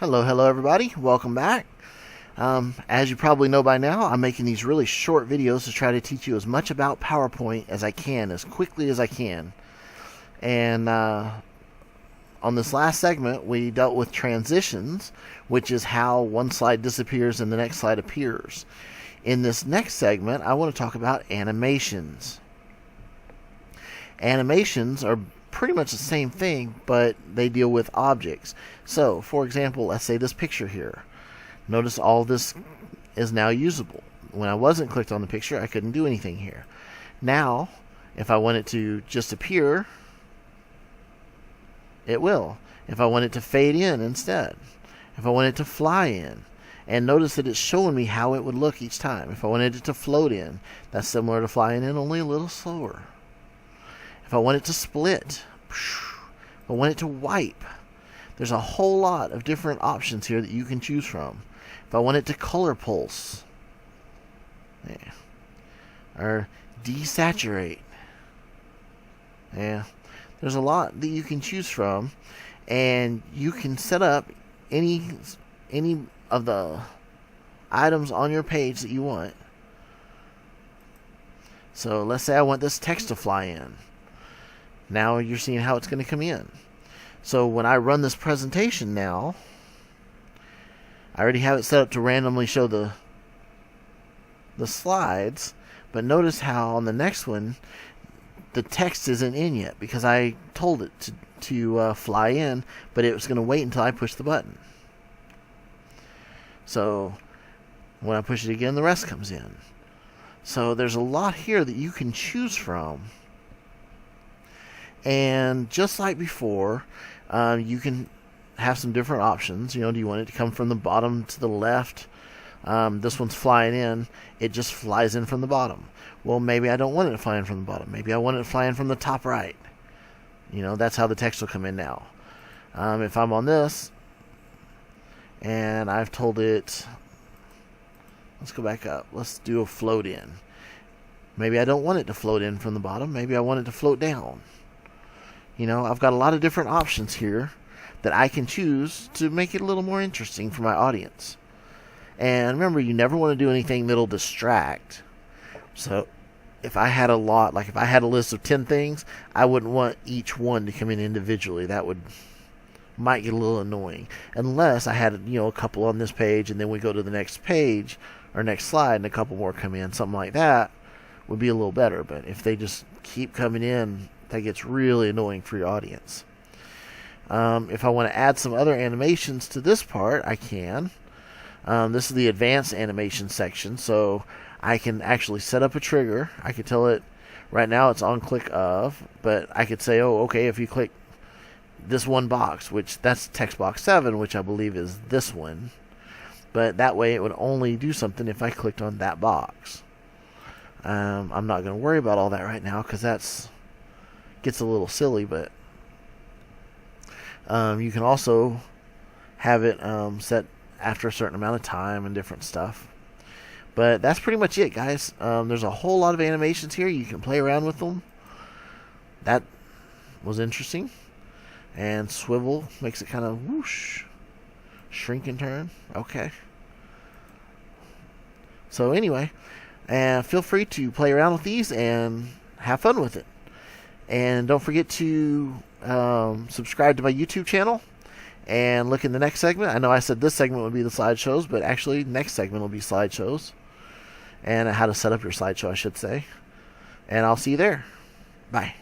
Hello everybody, welcome back. As you probably know by now, I'm making these really short videos to try to teach you as much about PowerPoint as I can, as quickly as I can. And on this last segment, we dealt with transitions, which is how one slide disappears and the next slide appears. In this next segment, I want to talk about animations. Animations are pretty much the same thing, but they deal with objects. So, for example, let's say this picture here. Notice all this is now usable. When I wasn't clicked on the picture, I couldn't do anything here. Now, if I want it to just appear, it will. If I want it to fade in instead. If I want it to fly in. And notice that it's showing me how it would look each time. If I wanted it to float in, that's similar to flying in, only a little slower. If I want it to split, if I want it to wipe, there's a whole lot of different options here that you can choose from. If I want it to color pulse, or desaturate, there's a lot that you can choose from, and you can set up any of the items on your page that you want. So let's say I want this text to fly in. Now you're seeing how it's going to come in. So when I run this presentation now, I already have it set up to randomly show the slides, but notice how on the next one the text isn't in yet because I told it to fly in, but it was going to wait until I push the button. So when I push it again, the rest comes in. So there's a lot here that you can choose from. And just like before, you can have some different options. Do you want it to come from the bottom to the left? This one's flying in. It just flies in from the bottom. Well, maybe I don't want it to fly in from the bottom. Maybe I want it to fly in from the top right. That's how the text will come in now. If I'm on this, and I've told it, let's go back up. Let's do a float in. Maybe I don't want it to float in from the bottom. Maybe I want it to float down. I've got a lot of different options here that I can choose to make it a little more interesting for my audience. And remember, you never want to do anything that'll distract. So if I had a list of 10 things, I wouldn't want each one to come in individually. That might get a little annoying. Unless I had, a couple on this page, and then we go to the next page or next slide and a couple more come in. Something like that would be a little better. But if they just keep coming in, that gets really annoying for your audience. If I want to add some other animations to this part, I can. This is the advanced animation section, so I can actually set up a trigger. I could tell it, right now it's on click of, but I could say, oh, okay, if you click this one box, which that's text box 7, which I believe is this one, but that way it would only do something if I clicked on that box. I'm not going to worry about all that right now because gets a little silly, but you can also have it set after a certain amount of time and different stuff. But that's pretty much it, guys. There's a whole lot of animations here. You can play around with them. That was interesting. And swivel makes it kind of whoosh, shrink and turn. Okay. So anyway, feel free to play around with these and have fun with it. And don't forget to subscribe to my YouTube channel and look in the next segment. I know I said this segment would be the slideshows, but actually next segment will be slideshows. And how to set up your slideshow, I should say. And I'll see you there. Bye.